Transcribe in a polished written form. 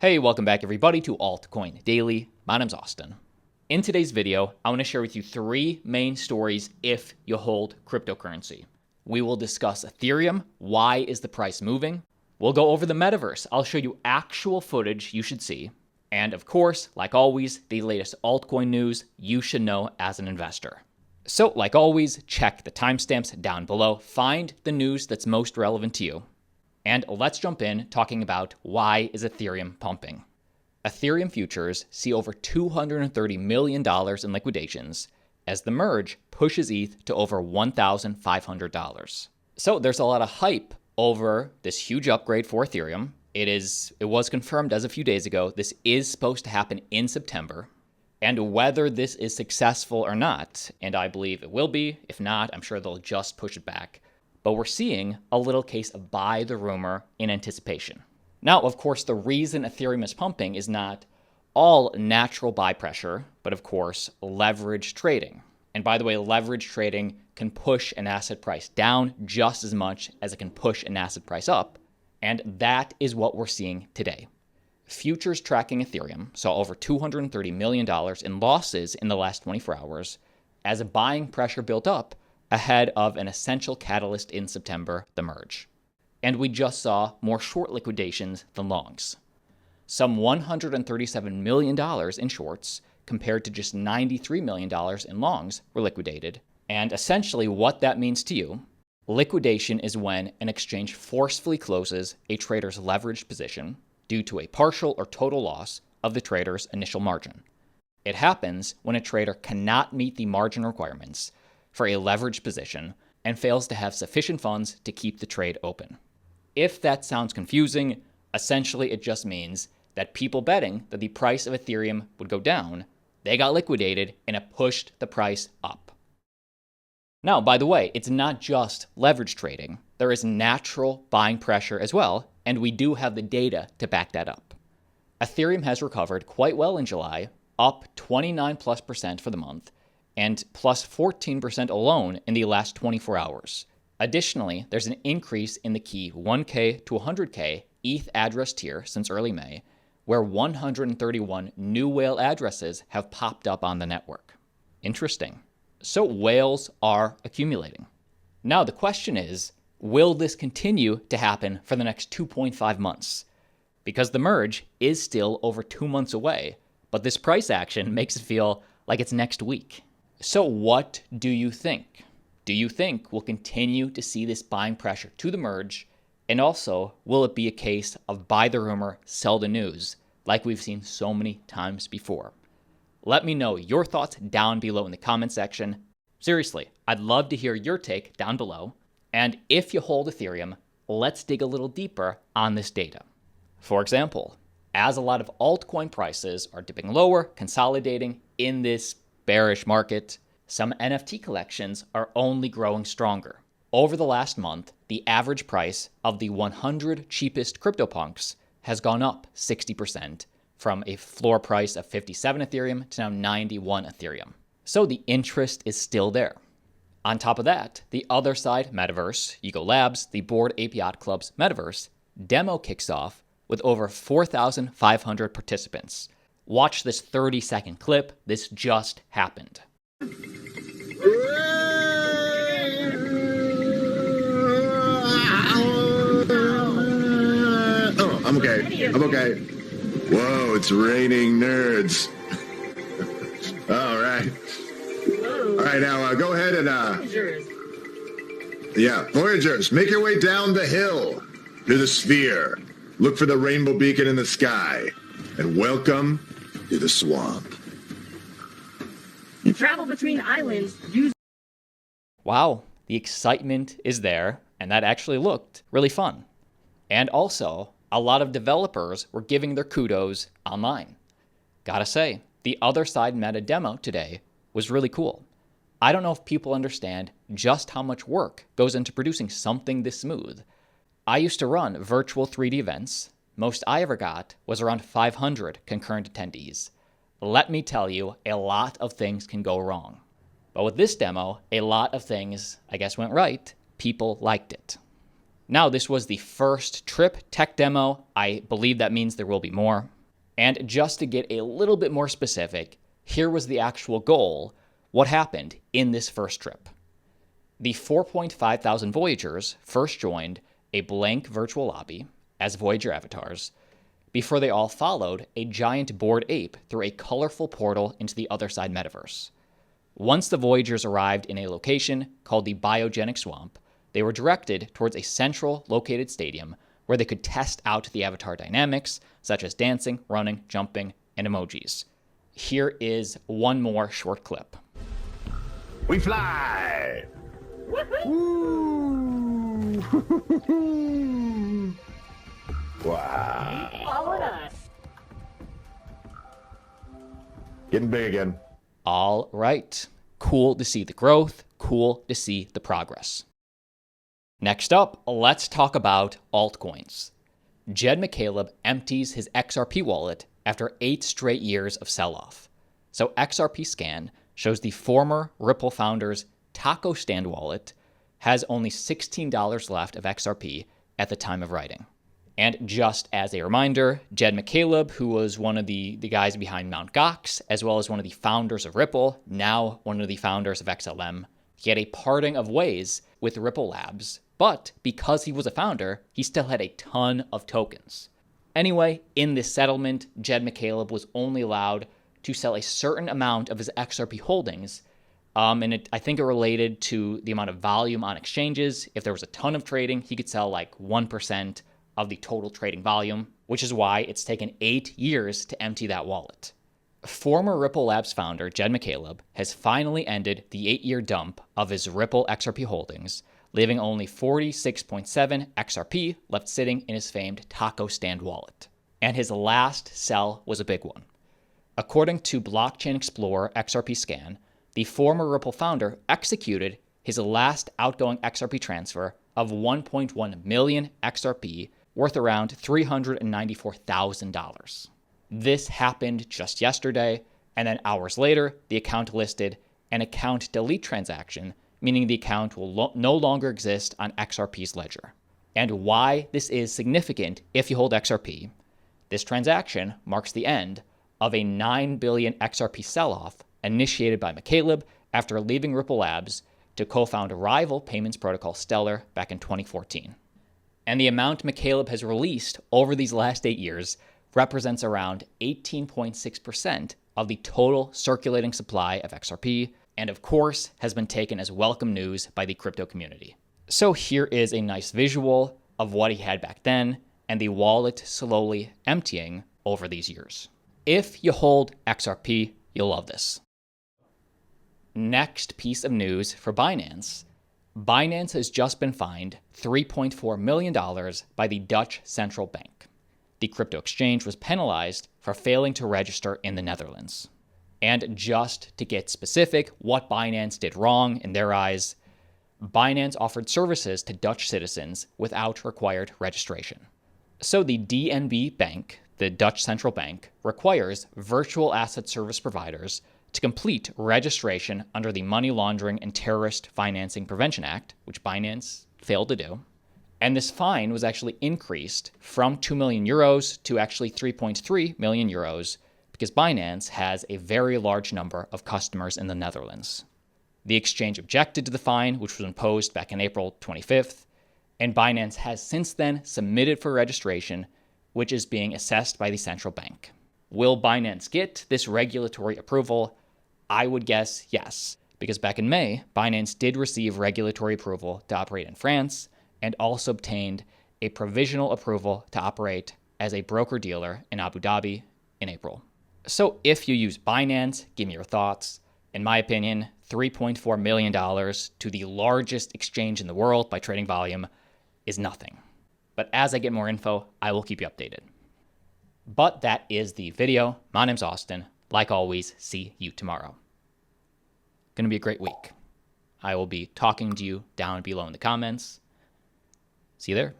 Hey, welcome back everybody to Altcoin Daily. My name's Austin. In today's video, I want to share with you three main stories if you hold cryptocurrency. We will discuss Ethereum, why is the price moving? We'll go over the Metaverse. I'll show you actual footage you should see. And of course, like always, the latest altcoin news you should know as an investor. So like always, check the timestamps down below. Find the news that's most relevant to you. And let's jump in talking about why is Ethereum pumping. Ethereum futures see over $230 million in liquidations as the merge pushes ETH to over $1,500. So there's a lot of hype over this huge upgrade for Ethereum. It was confirmed as a few days ago. This is supposed to happen in September. And whether this is successful or not, and I believe it will be, if not, I'm sure they'll just push it back. But we're seeing a little case of buy the rumor in anticipation. Now, of course, the reason Ethereum is pumping is not all natural buy pressure, but of course, leverage trading. And by the way, leverage trading can push an asset price down just as much as it can push an asset price up. And that is what we're seeing today. Futures tracking Ethereum saw over $230 million in losses in the last 24 hours as a buying pressure built up ahead of an essential catalyst in September, the merge. And we just saw more short liquidations than longs. Some $137 million in shorts compared to just $93 million in longs were liquidated. And essentially what that means to you, liquidation is when an exchange forcefully closes a trader's leveraged position due to a partial or total loss of the trader's initial margin. It happens when a trader cannot meet the margin requirements for a leveraged position and fails to have sufficient funds to keep the trade open. If that sounds confusing, essentially it just means that people betting that the price of Ethereum would go down, they got liquidated and it pushed the price up. Now, by the way, it's not just leverage trading. There is natural buying pressure as well, and we do have the data to back that up. Ethereum has recovered quite well in July, up 29+% for the month, and plus 14% alone in the last 24 hours. Additionally, there's an increase in the key 1K to 100K ETH address tier since early May, where 131 new whale addresses have popped up on the network. Interesting. So whales are accumulating. Now the question is, will this continue to happen for the next 2.5 months? Because the merge is still over 2 months away, but this price action makes it feel like it's next week. So what do you think? Do you think we'll continue to see this buying pressure to the merge? And also, will it be a case of buy the rumor, sell the news, like we've seen so many times before? Let me know your thoughts down below in the comment section. Seriously, I'd love to hear your take down below. And if you hold Ethereum, let's dig a little deeper on this data. For example, as a lot of altcoin prices are dipping lower, consolidating in this bearish market, some NFT collections are only growing stronger. Over the last month, the average price of the 100 cheapest CryptoPunks has gone up 60%, from a floor price of 57 Ethereum to now 91 Ethereum. So the interest is still there. On top of that, the Otherside Metaverse, Ego Labs, the Bored Ape Yacht Club's Metaverse, demo kicks off with over 4,500 participants. Watch this 30-second clip. This just happened. Oh, I'm okay. I'm okay. Whoa, it's raining nerds. All right. All right, now go ahead and Voyagers, make your way down the hill to the sphere. Look for the rainbow beacon in the sky. And welcome to the swamp. You travel between islands. Wow, the excitement is there, and that actually looked really fun. And also, a lot of developers were giving their kudos online. Gotta say, the Otherside meta demo today was really cool. I don't know if people understand just how much work goes into producing something this smooth. I used to run virtual 3D events. Most I ever got was around 500 concurrent attendees. Let me tell you, a lot of things can go wrong. But with this demo, a lot of things, I guess, went right. People liked it. Now, this was the first trip tech demo. I believe that means there will be more. And just to get a little bit more specific, here was the actual goal. What happened in this first trip? The 4.5 thousand Voyagers first joined a blank virtual lobby as Voyager avatars before they all followed a giant bored ape through a colorful portal into the Otherside Metaverse. Once the Voyagers arrived in a location called the Biogenic Swamp, they were directed towards a central located stadium where they could test out the avatar dynamics, such as dancing, running, jumping, and emojis. Here is one more short clip. We fly! Woo! Wow. Followed us. Getting big again. All right. Cool to see the growth. Cool to see the progress. Next up, let's talk about altcoins. Jed McCaleb empties his XRP wallet after 8 straight years of sell-off. So XRP Scan shows the former Ripple founder's taco stand wallet has only $16 left of XRP at the time of writing. And just as a reminder, Jed McCaleb, who was one of the guys behind Mt. Gox, as well as one of the founders of Ripple, now one of the founders of XLM, he had a parting of ways with Ripple Labs. But because he was a founder, he still had a ton of tokens. Anyway, in this settlement, Jed McCaleb was only allowed to sell a certain amount of his XRP holdings. I think it related to the amount of volume on exchanges. If there was a ton of trading, he could sell like 1% of the total trading volume, which is why it's taken 8 years to empty that wallet. Former Ripple Labs founder Jed McCaleb has finally ended the 8-year dump of his Ripple XRP holdings, leaving only 46.7 XRP left sitting in his famed taco stand wallet. And his last sell was a big one. According to Blockchain Explorer XRP Scan, the former Ripple founder executed his last outgoing XRP transfer of 1.1 million XRP, worth around $394,000. This happened just yesterday, and then hours later, the account listed an account delete transaction, meaning the account will no longer exist on XRP's ledger. And why this is significant if you hold XRP, this transaction marks the end of a 9 billion XRP sell-off initiated by McCaleb after leaving Ripple Labs to co-found rival payments protocol Stellar back in 2014. And the amount McCaleb has released over these last 8 years represents around 18.6% of the total circulating supply of XRP, and of course has been taken as welcome news by the crypto community. So here is a nice visual of what he had back then and the wallet slowly emptying over these years. If you hold XRP, you'll love this. Next piece of news for Binance. Binance has just been fined $3.4 million by the Dutch central bank. The crypto exchange was penalized for failing to register in the Netherlands. And just to get specific, what Binance did wrong in their eyes, Binance offered services to Dutch citizens without required registration. So the DNB bank, the Dutch central bank, requires virtual asset service providers to complete registration under the Money Laundering and Terrorist Financing Prevention Act, which Binance failed to do. And this fine was actually increased from 2 million euros to actually 3.3 million euros because Binance has a very large number of customers in the Netherlands. The exchange objected to the fine, which was imposed back in April 25th, and Binance has since then submitted for registration, which is being assessed by the central bank. Will Binance get this regulatory approval? I would guess yes, because back in May, Binance did receive regulatory approval to operate in France and also obtained a provisional approval to operate as a broker-dealer in Abu Dhabi in April. So if you use Binance, give me your thoughts. In my opinion, $3.4 million to the largest exchange in the world by trading volume is nothing. But as I get more info, I will keep you updated. But that is the video. My name's Austin. Like always, see you tomorrow. Going to be a great week. I will be talking to you down below in the comments. See you there.